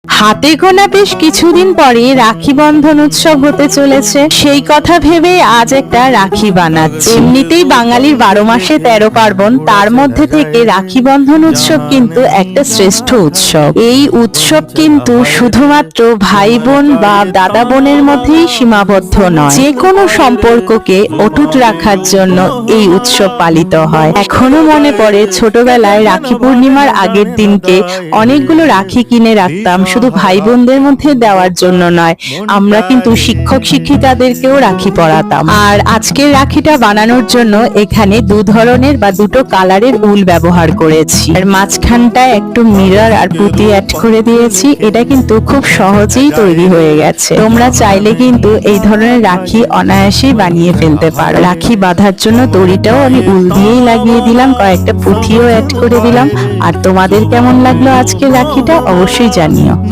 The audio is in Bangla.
হাতে গোনা বেশ কিছুদিন পরে রাখি বন্ধন উৎসব হতে চলেছে। সেই কথা ভেবে আজ একটা রাখি বানাচ্ছি। এমনিতেই বাঙালির 12 মাসে 13 পার্বণ, তার মধ্যে থেকে রাখি বন্ধন উৎসব কিন্তু একটা শ্রেষ্ঠ উৎসব। এই উৎসব কিন্তু শুধুমাত্র ভাই বোন বা দাদা বোনের মধ্যেই সীমাবদ্ধ নয়, যে কোনো সম্পর্ককে অটুট রাখার জন্য এই উৎসব পালিত হয়। এখনো মনে পড়ে ছোটবেলায় রাখি পূর্ণিমার আগের দিনকে অনেকগুলো রাখি কিনে রাখতাম, শুধু ভাই বোনদের মধ্যে দেওয়ার জন্য নয়, আমরা কিন্তু শিক্ষক শিক্ষিকাদেরকেও রাখি পরাতাম। আর আজকের রাখিটা বানানোর জন্য এখানে দুটো কালারের উল ব্যবহার করেছি, আর মাঝখানটায় একটু মিরর আর পুঁতি অ্যাড করে দিয়েছি। এটা কিন্তু খুব সহজেই তৈরি হয়ে গেছে। তোমরা চাইলে কিন্তু এই ধরনের রাখি অনায়াসেই বানিয়ে ফেলতে পারো। রাখি বাঁধার জন্য দড়িটাও আমি উল দিয়েই লাগিয়ে দিলাম, কয়েকটা পুঁথিও অ্যাড করে দিলাম। আর তোমাদের কেমন লাগলো আজকের রাখিটা অবশ্যই জানিও।